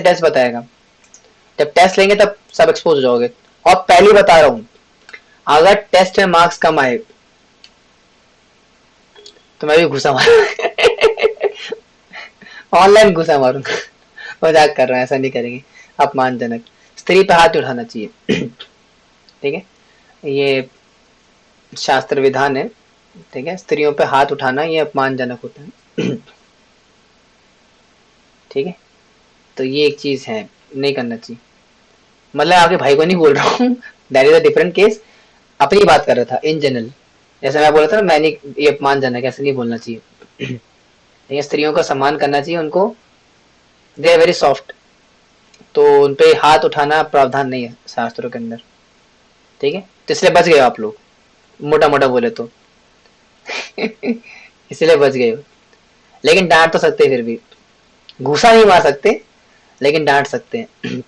Test बताएगा। जब test लेंगे तब सब एक्सपोज हो जाओगे। और पहले बता रहा हूं, अगर टेस्ट में मार्क्स कम आए तो मैं भी घुसा मारूंगा। ऑनलाइन घुसा मारूंगा। मजाक कर रहा हूं, ऐसा नहीं करेंगे, अपमानजनक। स्त्री पे हाथ उठाना चाहिए। ठीक है, ये शास्त्र विधान है। ठीक है, स्त्रियों पे हाथ उठाना ये अपमानजनक होता है। ठीक है, तो ये एक चीज है, नहीं करना चाहिए। मतलब आपके भाई को नहीं बोल रहा हूँ, that is a different case. अपनी बात कर रहा था इन जनरल। जैसे मैं बोल रहा था ना, मैंने ये अपमानजनक, ऐसे नहीं बोलना चाहिए। ये स्त्रियों का सम्मान करना चाहिए उनको, दे आर वेरी सॉफ्ट, तो उनपे हाथ उठाना प्रावधान नहीं है शास्त्रों के अंदर। ठीक है, तो इसलिए बच गए आप लोग, मोटा मोटा बोले तो। इसलिए बच गए हो। लेकिन डांट तो सकते फिर भी, घूसा नहीं मार सकते लेकिन डांट सकते हैं।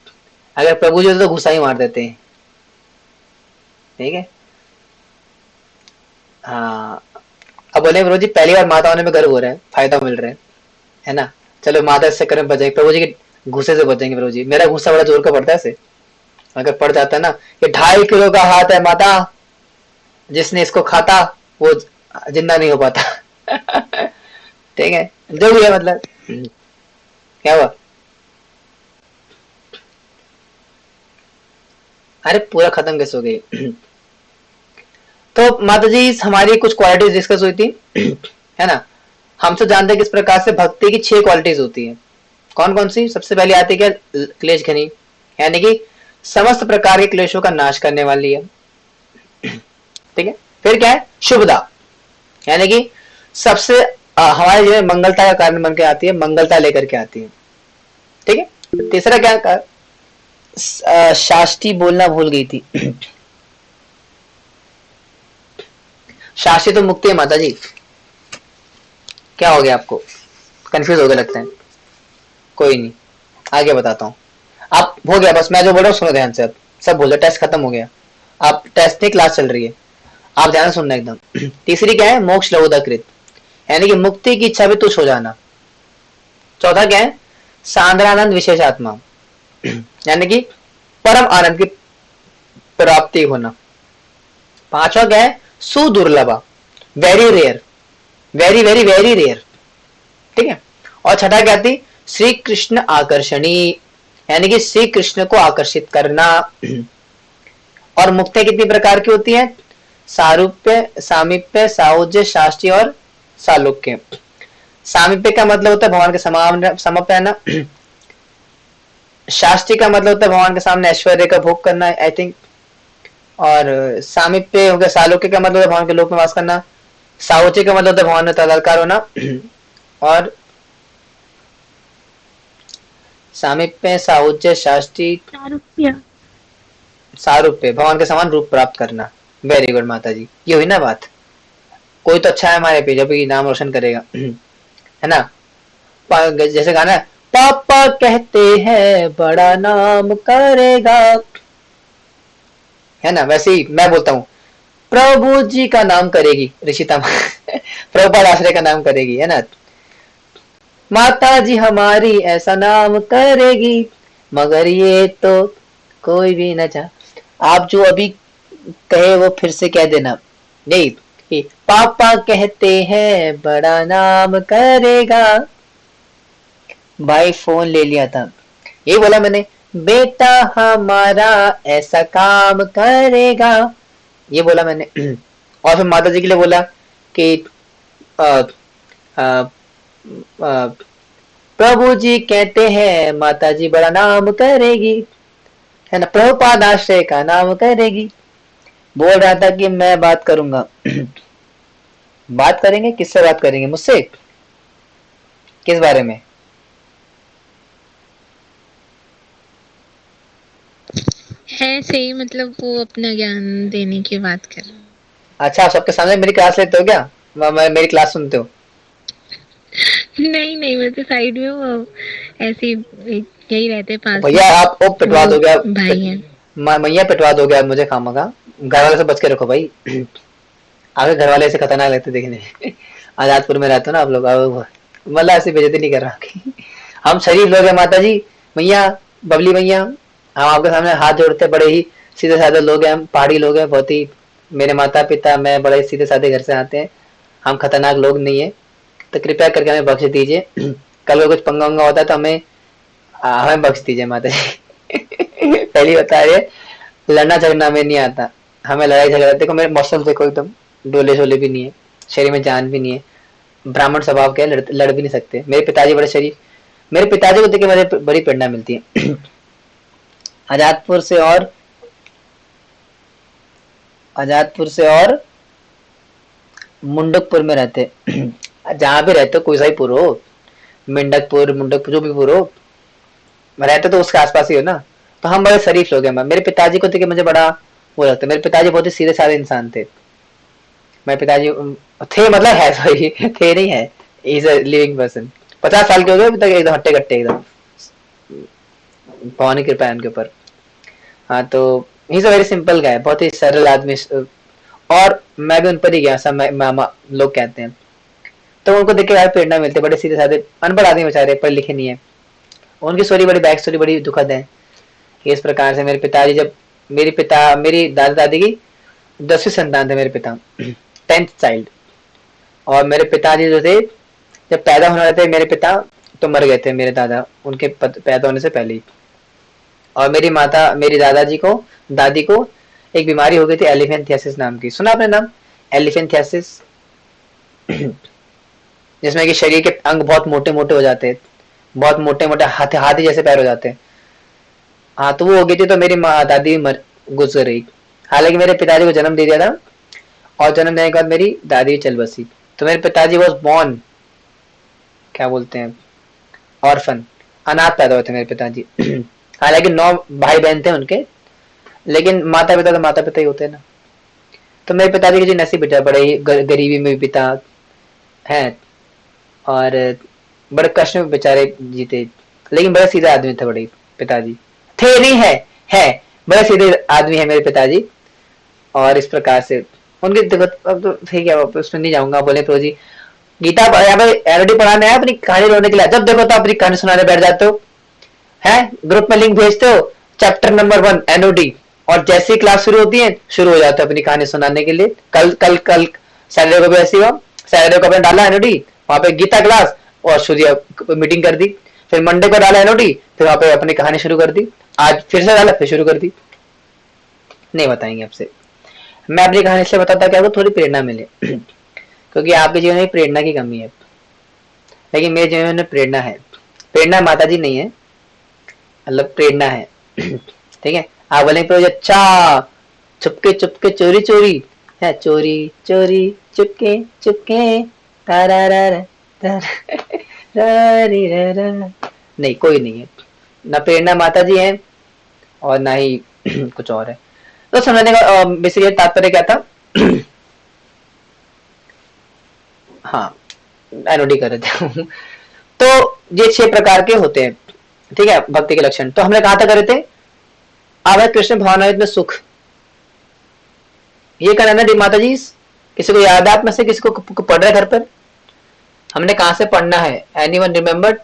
अगर प्रभु जी होते तो घूसा ही मार देते हैं। ठीक है, हाँ। अब बोले प्रभु जी पहली बार माता होने में गर्व हो रहा है, फायदा मिल रहा है ना। चलो माता से कर्म बच जाएंगे, प्रभु जी के घूसे से बचेंगे। प्रभु जी मेरा घूसा बड़ा जोर का पड़ता है ऐसे, अगर पड़ जाता है ना, ये 2.5 किलो का हाथ है माता, जिसने इसको खाता वो जिंदा नहीं हो पाता। ठीक है, जो भी है मतलब। क्या हुआ? अरे पूरा खत्म कैसे हो गई? तो माता जी हमारी कुछ क्वालिटीज डिस्कस हुई थी। है ना, हम तो जानते हैं किस प्रकार से भक्ति की 6 क्वालिटीज होती है। कौन कौन सी? सबसे पहले आती है क्या? क्लेश घनी, यानी कि समस्त प्रकार के क्लेशों का नाश करने वाली है। ठीक है, फिर क्या है? शुभदा, यानी कि सबसे हमारे जीवन में मंगलता का कारण बन के आती है, मंगलता लेकर के आती है। ठीक है, तीसरा क्या? शास्त्री बोलना भूल गई थी। शास्त्री तो मुक्ति है माता जी। क्या हो गया आपको? कंफ्यूज हो गया लगता है। कोई नहीं, आगे बताता हूँ। आप हो गया, बस मैं जो बोल रहा हूँ सुनो ध्यान से। अब सब बोल रहे, टेस्ट खत्म हो गया। आप टेस्ट नहीं, क्लास चल रही है, आप ध्यान सुनना एकदम। तीसरी क्या है? मोक्ष लवोदकृत, यानी कि मुक्ति की इच्छा भी तुच्छ हो जाना। चौथा क्या है? सांद्रानंद विशेषात्मा, यानी कि परम आनंद की प्राप्ति होना। पांचवा क्या है? सुदुर्लभा, very rare, very very very rare. ठीक है, और छठा क्या थी? श्री कृष्ण आकर्षणी, यानी कि श्री कृष्ण को आकर्षित करना। और मुक्तियां कितनी प्रकार की होती हैं? सारूप्य, सामीप्य, साहुज्य, शास्त्रीय और सालोक्य। सामीप्य का मतलब होता है भगवान के समान समप रहना। शास्त्री का मतलब होता है भगवान के सामने ऐश्वर्य का भोग करना, आई थिंक। और सामीप्य हो गया, सालोक्य का मतलब है भगवान के लोक में वास करना। साहुज्य का मतलब होता है भगवान में तदाकार होना। और सामीप्य, साहुज्य, शास्त्री, सारूप्य। सारूप्य, भगवान के समान रूप प्राप्त करना। वेरी गुड माता जी, ये हुई ना बात। कोई तो अच्छा है हमारे पे, जब नाम रोशन करेगा। है ना, जैसे गाना है, पापा कहते हैं बड़ा नाम करेगा। है ना, वैसे ही मैं बोलता हूँ, प्रभु जी का नाम करेगी ऋषिता। प्रभुपाद आश्रय का नाम करेगी, है ना। माता जी हमारी ऐसा नाम करेगी, मगर ये तो कोई भी न चाह। आप जो अभी कहे वो फिर से कह देना। नहीं, पापा कहते हैं बड़ा नाम करेगा। भाई फोन ले लिया था, यही बोला मैंने, बेटा हमारा ऐसा काम करेगा, ये बोला मैंने। और फिर माता जी के लिए बोला कि आ, आ, आ, प्रभु जी कहते हैं माता जी बड़ा नाम करेगी, है ना, प्रभुपाद आश्रय का नाम करेगी। बोल रहा था कि मैं बात करूंगा। बात करेंगे, किससे बात करेंगे? मुझसे? किस बारे में? है सही, मतलब वो अपना ज्ञान देने की बात कर रहा हूँ। अच्छा, आप सबके सामने मेरी क्लास लेते हो क्या? मेरी क्लास सुनते हो? नहीं नहीं, मैं तो साइड में हूँ, ऐसे यही रहते पास में। भैया आप ओ पिटवा वो दोगे, भाई है। मैया पिटवा दोगे आप मुझे खामखा। घर वाले से बच के रखो भाई। आगे घर वाले ऐसे खतरनाक लगते देखने में। आजादपुर में रहते हो ना आप लोग, मतलब ऐसी बेइज्जती नहीं कर रहा। हम शरीफ लोग हैं माता जी, भैया, बबली भैया, हम आपके सामने हाथ जोड़ते हैं, बड़े ही सीधे साधे लोग हैं, हम पहाड़ी लोग हैं, बहुत ही, मेरे माता पिता मैं बड़े सीधे साधे घर से आते हैं, हम खतरनाक लोग नहीं है, तो कृपया करके हमें बख्श दीजिए। कल को कुछ पंगा वंगा होता है तो हमें बख्श दीजिए माता जी। पहली बता रही है, लड़ना झगड़ना हमें नहीं आता, हमें लड़ाई झगड़ा, देखो मेरे मौसम देखो एकदम डोले शोले भी नहीं है, शरीर में जान भी नहीं है, ब्राह्मण स्वभाव के है, लड़ भी नहीं सकते। मेरे पिताजी बड़े शरीफ, मेरे पिताजी को देख के मुझे बड़ी प्रेरणा मिलती है। आजादपुर से और आजादपुर से और मुंडकपुर में रहते। जहाँ भी रहते हो, कोई सा ही पुर हो, मिंडकपुर मुंडकपुर जो भी पुर हो, रहते तो उसके आसपास ही हो ना, तो हम बड़े शरीफ लोग हैं। मेरे पिताजी को देख के मुझे बड़ा वो लगता है, मेरे पिताजी बहुत ही सीधे साधे इंसान थे। मेरे पिताजी थे, मतलब है, सॉरी, थे नहीं है, इज अ लिविंग पर्सन। 50 साल के हो गए अभी तक, एकदम हट्टे कट्टे, एकदम भगवान की कृपा है उनके ऊपर। हाँ, तो he is a very simple guy, बहुत ही सरल आदमी। और मैं भी उन पर ही गया, सब मामा लोग कहते हैं, तो उनको देख के यार प्रेरणा मिलती है, बड़े सीधे साधे अनपढ़ आदमी बेचारे, पढ़े लिखे नहीं है, उनकी स्टोरी बड़ी, बैक स्टोरी बड़ी दुखद है। इस प्रकार से मेरे पिताजी जब, मेरी दादा दादी की 10वीं संतान थे मेरे पिता, 10th चाइल्ड। और मेरे पिताजी जो थे, जब पैदा होने वाले थे मेरे पिता, तो मर गए थे मेरे दादा, उनके पैदा होने से पहले ही। और मेरी दादाजी को, दादी को एक बीमारी हो गई थी, एलिफेंथियासिस नाम की, सुना आपने नाम, एलिफेंथियासिस? जिसमें कि शरीर के अंग बहुत मोटे मोटे हो जाते हैं, बहुत मोटे मोटे हाथी जैसे पैर हो जाते हैं। हाँ, तो वो हो गई थी, तो मेरी दादी गुजर रही। हालांकि मेरे पिताजी को जन्म दे दिया था, और जन्म देने के बाद मेरी दादी चल बसी, तो मेरे पिताजी वॉज बॉर्न, क्या बोलते हैं, ऑर्फन, अनाथ पैदा हुए थे मेरे पिताजी। हालांकि 9 भाई बहन थे उनके, लेकिन माता पिता तो माता पिता ही होते हैं ना। तो मेरे पिताजी के जो नसीब बेटा, बड़े ही गरीबी में भी पिता है, और बड़े कष्ट में बेचारे जीते, लेकिन बड़े सीधे आदमी थे बड़े पिताजी, थे नहीं है बड़े सीधे आदमी है मेरे पिताजी। और इस प्रकार से उनकी देखो, अब तो ठीक है, उसमें नहीं जाऊंगा। बोले प्रभु जी, गीता यहाँ पे एनओडी पढ़ाने है, अपनी कहानी रोने के लिए, जब देखो तो अपनी कहानी सुनाने बैठ जाते हो, है ग्रुप में लिंक भेजते हो, चैप्टर नंबर 1 एनओडी, और जैसे ही क्लास शुरू होती है, शुरू हो जाते हो अपनी कहानी सुनाने के लिए। कल कल कल सैटरडे को भी ऐसी हुआ, सैटरडे को अपने डाला एनओडी, वहां पे गीता क्लास और शुरू मीटिंग कर दी, फिर मंडे को डाला एनओडी, फिर वहां पे अपनी कहानी शुरू कर दी, आज फिर से डाला, फिर शुरू कर दी। नहीं बताएंगे आपसे, मैं अपनी कहानी इसलिए बताता कि आपको थोड़ी प्रेरणा मिले। क्योंकि आपके जीवन में प्रेरणा की कमी है, लेकिन मेरे जीवन में प्रेरणा है। प्रेरणा माता जी नहीं है, मतलब प्रेरणा है। ठीक है, आप बोलेंगे तो अच्छा, चुपके चुपके चोरी चोरी है, चोरी चोरी चुपके चुपके, तारारारा, तारारीरारा। नहीं, कोई नहीं है, ना प्रेरणा माता जी है, और ना ही कुछ और है। तो समझने का बेसिकली तात्पर्य क्या था? हाँ, एनओडी कर रहे थे। तो ये 6 प्रकार के होते हैं, ठीक है, भक्ति के लक्षण। तो हमने कहा था करे थे, अब है कृष्ण भावनामृत में सुख। ये कहना ना माता जी, किसी को याद है आप में से, किसी को पढ़ रहे घर पर? हमने कहा से पढ़ना है, एनीवन रिमेम्बर?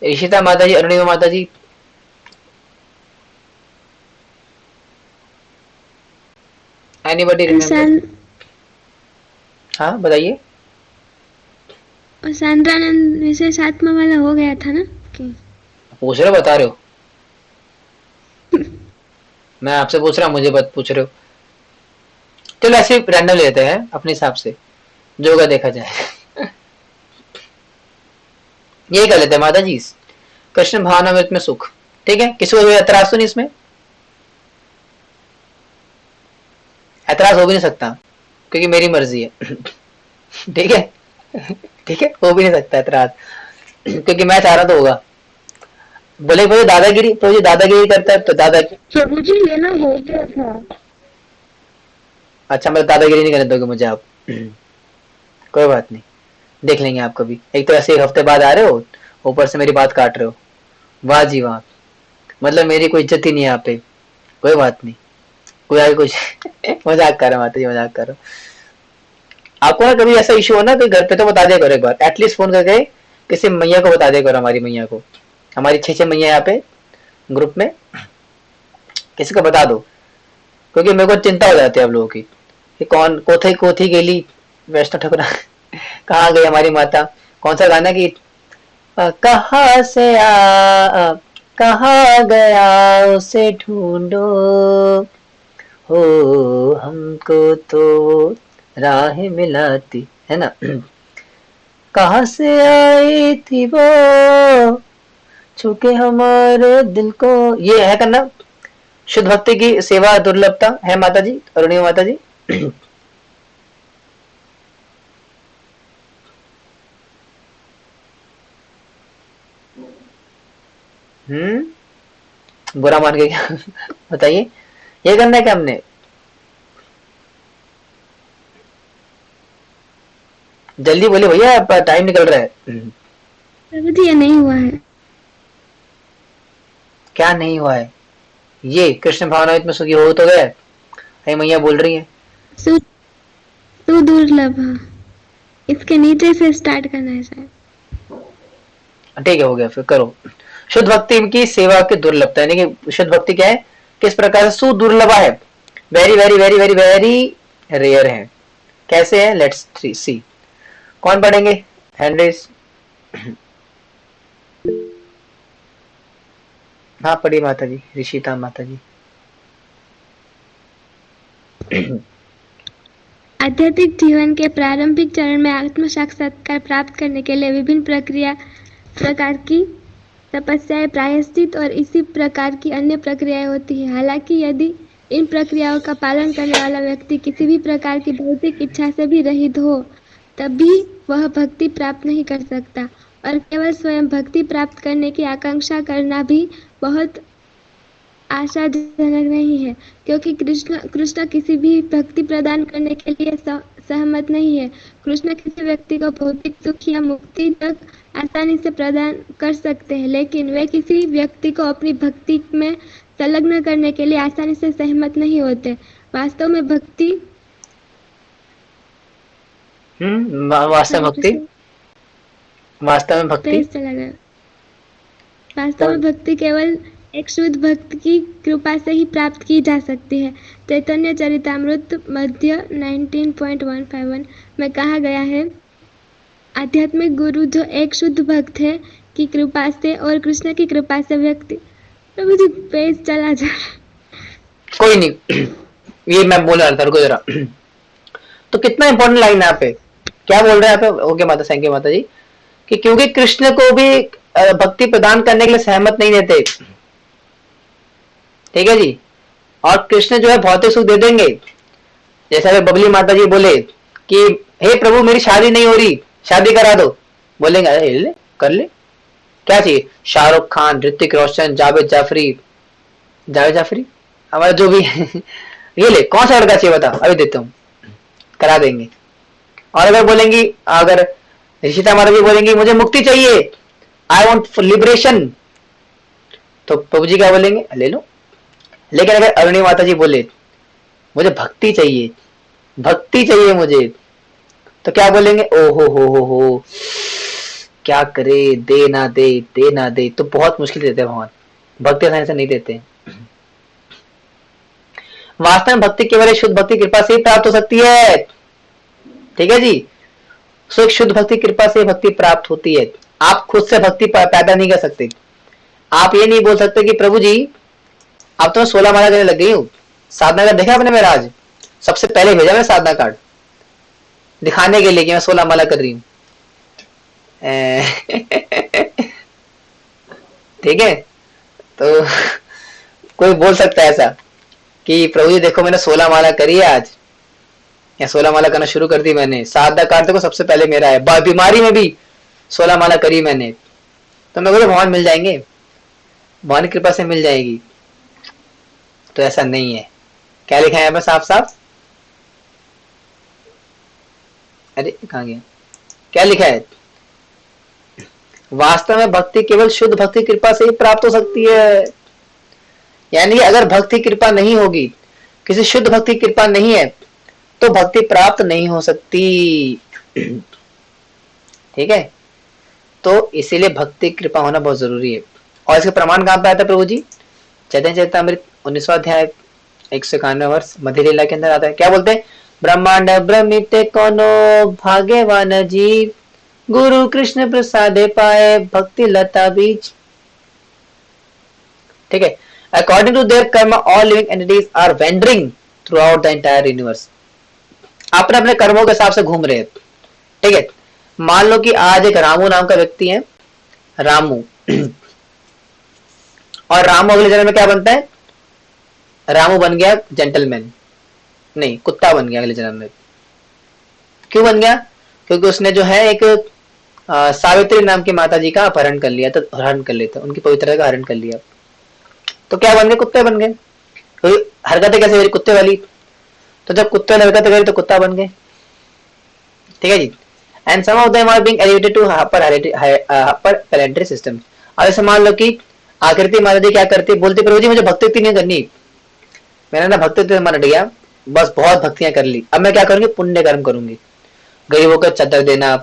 ऋषिता माता जी, अरुणिमा माता जी, एनीबॉडी रिमेम्बर? हाँ बताइए। और सांद्रानंद विशेष आत्मा वाला हो गया था ना कि? पूछ रहे हो, बता रहे हो? मैं आपसे पूछ रहा हूँ, मुझे पूछ रहे हो? चलो ऐसे रैंडम लेते हैं अपने हिसाब से, जो होगा देखा जाए। ये कर लेते हैं माता जी, कृष्ण भावनामृत में सुख। ठीक है, किसी को कोई एतराज तो नहीं इसमें? एतराज हो भी नहीं सकता, क्योंकि मेरी मर्जी है। ठीक है, ठीक है, हो भी नहीं सकता एतराज, क्योंकि मैं चाह रहा तो होगा। बोले प्रभु दादागिरी, प्रभु जी दादागिरी करता है, तो दादा, प्रभु जी ये ना हो गया था। अच्छा, मतलब दादागिरी नहीं करने दोगे मुझे आप? कोई बात नहीं, देख लेंगे आप कभी। एक तो ऐसे 1 हफ्ते बाद आ रहे हो, ऊपर से मेरी बात काट रहे हो, वाह जी वाह, मतलब मेरी कोई इज्जत ही नहीं है यहाँ पे। कोई बात नहीं, कोई आगे कुछ। मजाक कर रहा हूँ माता जी, मजाक कर रहा हूँ। आपको ना कभी ऐसा इशू हो ना तो घर पे तो बता दिया करो, एक बार एटलीस्ट फोन करके किसी मैया को बता दिया करो, हमारी मैया को, हमारी 6 मैया यहाँ पे ग्रुप में किसी को बता दो, क्योंकि मेरे को चिंता हो जाती है आप लोगों की कि कौन कोथी कोथी गेली वैष्णो ठाकुर कहाँ गई हमारी माता। कौन सा गाना की कहाँ से आ कहाँ गया उसे ढूंढो, हो हमको तो राह मिलाती है ना। कहाँ से आई थी वो छूके हमारे दिल को, ये है करना शुद्ध भक्ति की सेवा दुर्लभता है माता जी, अरुणिमा माता जी। बुरा मान के क्या बताइए, ये करना है क्या हमने? जल्दी बोले भैया, टाइम निकल रहा है। प्रभु जी ये नहीं हुआ है। क्या नहीं हुआ है? ये कृष्ण भावनामृत में सुखी हो तो गए, है मैया बोल रही है। सु सुदुर्लभ, इसके नीचे से स्टार्ट करना है शायद। ठीक है, हो गया, फिर करो। शुद्ध भक्ति की सेवा की दुर्लभता, यानी कि शुद्ध भक्ति क्या है, किस प्रकार से सुदुर्लभा है, very very very very very rare है। कैसे है, लेट्स सी। कौन पढ़ेंगे? हैंड्रेस। हाँ पढ़ी माता जी, ऋषिता माता जी। आध्यात्मिक जीवन के प्रारंभिक चरण में आत्म साक्षात्कार प्राप्त करने के लिए विभिन्न प्रकार की तपस्याएं, प्रायश्चित और इसी प्रकार की अन्य प्रक्रियाएं होती है। हालांकि यदि इन प्रक्रियाओं का पालन करने वाला व्यक्ति किसी भी प्रकार की भौतिक इच्छा से भी रहित हो, तब भी वह भक्ति प्राप्त नहीं कर सकता, और केवल स्वयं भक्ति प्राप्त करने की आकांक्षा करना भी बहुत आशाजनक नहीं है, क्योंकि कृष्ण किसी भी भक्ति प्रदान करने के लिए सहमत नहीं है। कृष्ण किसी व्यक्ति को भौतिक सुख या मुक्ति तक आसानी से प्रदान कर सकते हैं, लेकिन वे किसी व्यक्ति को अपनी भक्ति में संलग्न करने के लिए आसानी से सहमत नहीं होते। वास्तव में भक्ति वास्तव में भक्ति, वास्तव में भक्ति, वास्तव में भक्ति केवल एक शुद्ध भक्त की कृपा से ही प्राप्त की जा सकती है। चैतन्य चरितामृत मध्य 19.151 में कहा गया है, आध्यात्मिक गुरु जो एक शुद्ध भक्त है की कृपा से और कृष्ण की कृपा से व्यक्ति। प्रभु जी पेज चला जा। कोई नहीं, ये मैं बोल रहा था, रुको जरा। तो कितना इंपॉर्टेंट लाइन है यहाँ पे, क्या बोल रहे हैं यहाँ पे? ओके माता, थैंक यू माता जी, कि क्योंकि कृष्ण को भी भक्ति प्रदान करने के लिए सहमत नहीं देते, ठीक है जी। और कृष्ण जो है भौतिक सुख दे देंगे, जैसा कि बबली माता जी बोले कि हे प्रभु मेरी शादी नहीं हो रही, शादी करा दो, बोलेंगे अरे ले कर ले, क्या चाहिए? शाहरुख खान, ऋतिक रोशन, जावेद जाफरी हमारा जो भी है ये ले, कौन सा लड़का चाहिए बता, अभी देता हूँ, करा देंगे। और अगर बोलेंगी, अगर ऋषिता माता जी बोलेंगी मुझे मुक्ति चाहिए, आई वॉन्ट लिबरेशन, तो प्रभु जी क्या बोलेंगे? ले लो। लेकिन अगर अरुणी माता जी बोले मुझे भक्ति चाहिए मुझे, तो क्या बोलेंगे? ओ हो, क्या करे, दे ना दे, तो बहुत मुश्किल देते हैं भगवान, भक्ति आसानी से नहीं देते। वास्तव में भक्ति केवल शुद्ध भक्ति कृपा से ही प्राप्त हो सकती है, ठीक है जी। सो एक शुद्ध भक्ति कृपा से भक्ति प्राप्त होती है, आप खुद से भक्ति पैदा नहीं कर सकते। आप ये नहीं बोल सकते कि प्रभु जी अब तो मैं 16 माला करने लग गई हूँ, साधना कार्ड देखा आपने मेरा? आज सबसे पहले भेजा मैं साधना कार्ड दिखाने के लिए कि मैं 16 माला कर रही हूँ। ठीक है, तो कोई बोल सकता है ऐसा कि प्रभु जी देखो मैंने 16 माला करी है आज, या 16 माला करना शुरू कर दी मैंने, साधना कार्ड देखो सबसे पहले मेरा है, बीमारी में भी 16 माला करी मैंने, तो मैं बोले भगवान मिल जाएंगे, भगवान की कृपा से मिल जाएगी। तो ऐसा नहीं है। क्या लिखा है यहाँ पे साफ साफ? अरे कहाँ गया, क्या लिखा है? वास्तव में भक्ति केवल शुद्ध भक्ति कृपा से ही प्राप्त हो सकती है। यानी अगर भक्ति कृपा नहीं होगी, किसी शुद्ध भक्ति कृपा नहीं है, तो भक्ति प्राप्त नहीं हो सकती। ठीक है, तो इसीलिए भक्ति कृपा होना बहुत जरूरी है। और इसका प्रमाण कहाँ पे आता है प्रभु जी? चैतन्य चरितमृत 19वां अध्याय 191 वर्ष मध्य लीला के अंदर आता है। क्या बोलते हैं? ब्रह्मांड भ्रमित कोनो भाग्यवान जीव, गुरु कृष्ण प्रसादे पाए भक्ति लता बीज। ठीक है, according to their karma all living entities are wandering throughout the entire universe. अपने अपने कर्मों के हिसाब से घूम रहे हैं। ठीक है, मान लो कि आज एक रामू नाम का व्यक्ति है, रामू, और रामू अगले जन्म में क्या बनता है? रामू बन गया जेंटलमैन, नहीं कुत्ता बन गया अगले जन्म में। क्यों बन गया? क्योंकि उसने जो है एक सावित्री नाम की माता जी का अपहरण कर लिया, तो हरण कर लेता, उनकी पवित्रता का हरण कर लिया, तो क्या बन गए? कुत्ते बन गए। तो हरकतें कैसे करी? कुत्ते वाली। तो जब कुत्ते ने हरकतें करी तो कुत्ता बन गए। ठीक है जी। And some of them are being elevated to upper planetary system. अब ऐसे मान लो कि आकृति माता जी क्या करती है? बोलती प्रभु जी मुझे भक्ति नहीं करनी, मैंने ना भक्ति मन हट गया, बस बहुत भक्तियां कर ली, अब मैं क्या करूंगी? पुण्य कर्म करूंगी। गरीबों को चादर देना,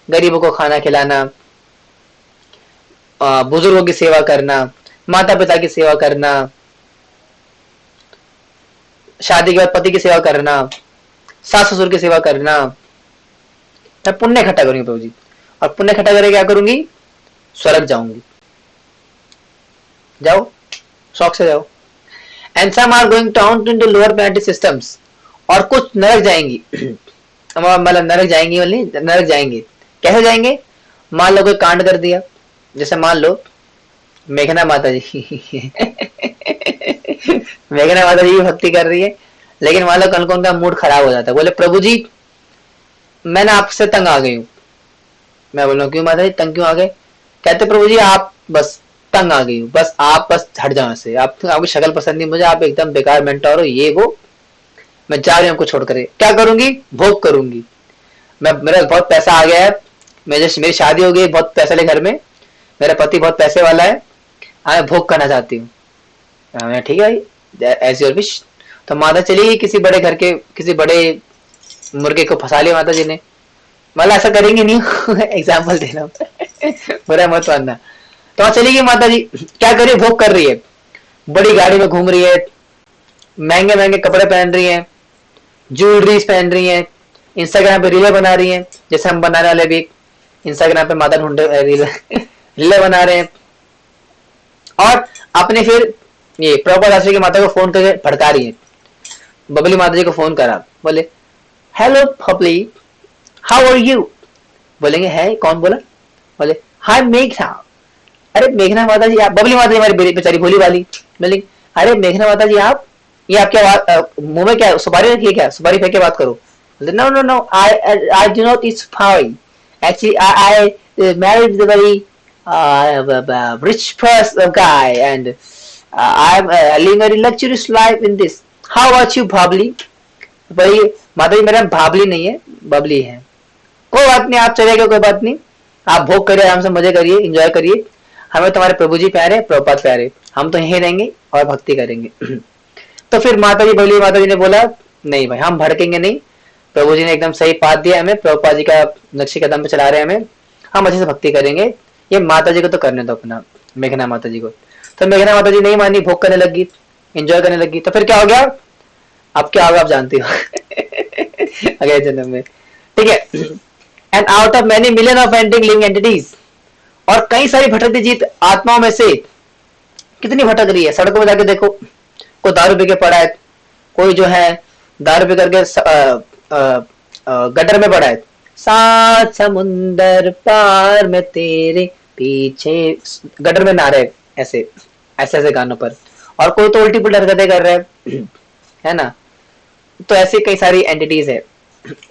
गरीबों को खाना खिलाना, बुजुर्गों की सेवा करना, माता पिता की सेवा करना, शादी के बाद पति की सेवा करना, सास ससुर की सेवा करना। मैं पुण्य इकट्ठा करूंगी प्रभु जी, और पुण्य इकट्ठा करके क्या करूंगी? स्वर्ग जाऊंगी। जाओ, शौक से जाओ। And some are going down to lower planetary systems, और कुछ नरक जाएंगी। मतलब नरक जाएंगी, मतलब नरक जाएंगे। कैसे जाएंगे? मान लो कोई कांड कर दिया, जैसे मान लो मेघना माता जी मेघना माता जी भक्ति कर रही है, लेकिन मान लो कल को उनका मूड खराब हो जाता है, बोले प्रभु जी मैं ना आपसे तंग आ गई हूँ। मैं बोलूँ क्यों माता जी, तंग क्यों आ गए? कहते प्रभु जी आप बस तंग आ गई हूँ, बस आप बस हट जाओ से, आपकी शक्ल पसंद नहीं मुझे, आप एकदम बेकार मेंटोर हो, ये वो, मैं जा रही हूँ आपको छोड़ कर। क्या करूंगी? भोग करूंगी। मैं, मेरा बहुत पैसा आ गया है, मेरी शादी हो गई, बहुत पैसे ले घर में, मेरा पति बहुत पैसे वाला है, मैं भोग करना चाहती हूँ। मैं ठीक है, एज योर विश। तो माता चली गई किसी बड़े घर के, किसी बड़े मुर्गे को फंसा लिया माता जी ने। मतलब ऐसा करेंगे नहीं एग्जाम्पल दे रहा हूँ बुरा मत मानना। तो वहां चली गई माता जी, क्या कर रही है? भोग कर रही है, बड़ी गाड़ी में घूम रही है, महंगे महंगे कपड़े पहन रही है, ज्वेलरीज पहन रही है, इंस्टाग्राम पे रीलें बना रही है, जैसे हम बनाने वाले भी इंस्टाग्राम पे माता ढूंढे रीलें बना रहे हैं। और अपने फिर ये प्रभुपाद आश्रय की माता को फोन करके भड़का रही है। बबली माता जी को फोन करा, बोले hello Babli, how are you? बोलेंगे है कौन बोला? बोले हाय मेघना। अरे मेघना माता जी आप, बबली माता जी हमारी बेचारी भोली वाली, बोले अरे मेघना माता जी आप, ये आपके मुंह में क्या सुपारी रखी है क्या? सुपारी फेंक के बात करो। No no no, I do not eat supari, actually I married the very rich person guy and I'm living a very luxurious life in this. How about you, भाबली? भाई माता जी मेरा भाबली नहीं है, बबली है। कोई बात नहीं, आप चले गए, कोई बात नहीं, आप भोग करिए, आराम से मजे करिए, एंजॉय करिए, हमें तुम्हारे प्रभु जी प्यारे, प्रभुपाद प्यारे, हम तो यहीं रहेंगे और भक्ति करेंगे। तो फिर माता जी बोली, माता जी ने बोला नहीं भाई हम भड़केंगे नहीं, प्रभु जी ने एकदम सही पाठ दिया हमें, प्रभुपाद जी का नक्शे कदम पे चला रहे हैं हमें, हम अच्छे से भक्ति करेंगे, ये माता जी को तो करने दो अपना, मेघना माता जी को। तो मेघना माता जी नहीं मानी, भोग करने लगी, एंजॉय करने लगी। तो फिर क्या हो गया? अब क्या होगा आप जानती हो अगले जन्म में। ठीक है, and out of many million of एंटिंग लिविंग एंटिटीज, और कई सारी भटकती जीत आत्माओं में से कितनी भटक रही है, सड़कों में जाके देखो, कोई दारू पी के पड़ा है, कोई जो है दारू पी करके गटर में पड़ा है, सात समुंदर पार में तेरे पीछे, गटर में नहा रहे ऐसे ऐसे ऐसे गानों पर, और कोई तो उल्टी पुल्टी हरकतें कर रहे हैं है ना। तो ऐसी कई सारी एंटिटीज है,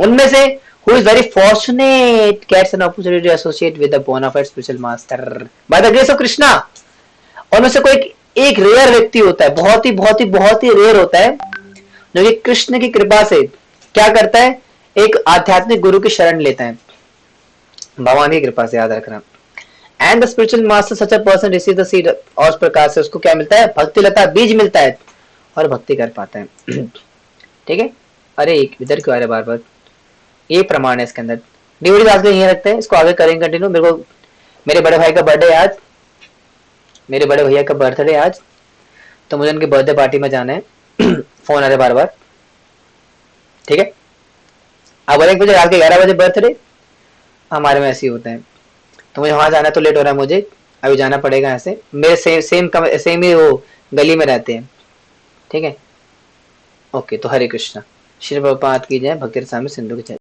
उनमें से who is very fortunate gets an opportunity to associate with the bona fide spiritual master by the grace of Krishna। उनमें से कोई एक रेयर व्यक्ति होता है, बहुत ही बहुत ही बहुत ही रेयर होता है, जो कि कृष्ण की कृपा से क्या करता है, एक आध्यात्मिक गुरु की शरण लेता है, भगवान की कृपा से, याद रखना। And the spiritual master such a person receive the seed, और इस प्रकार से उसको क्या मिलता है? भक्ति लता बीज मिलता है, और भक्ति कर पाता है। ठीक है, अरे इधर क्यों आ रहे बार बार, ये प्रमाण है इसके अंदर। डिवोटीज आज के यहीं रखते हैं, इसको आगे करेंगे कंटिन्यू। मेरे को मेरे बड़े भाई का बर्थडे आज, मेरे बड़े भैया का बर्थडे आज, तो मुझे उनकी बर्थडे पार्टी में जाना है। फोन आ रहे बार बार, ठीक है। अब बोले मुझे रात के 11 बजे बर्थडे, हमारे में ऐसे ही होता है, तो मुझे वहां जाना है, तो लेट हो रहा है मुझे, अभी जाना पड़ेगा यहाँ से। मेरे सेम ही वो गली में रहते हैं, ठीक है। ओके, तो हरे कृष्णा, श्री प्रभुपाद की जय, भक्ति स्वामी सिंधु की जय।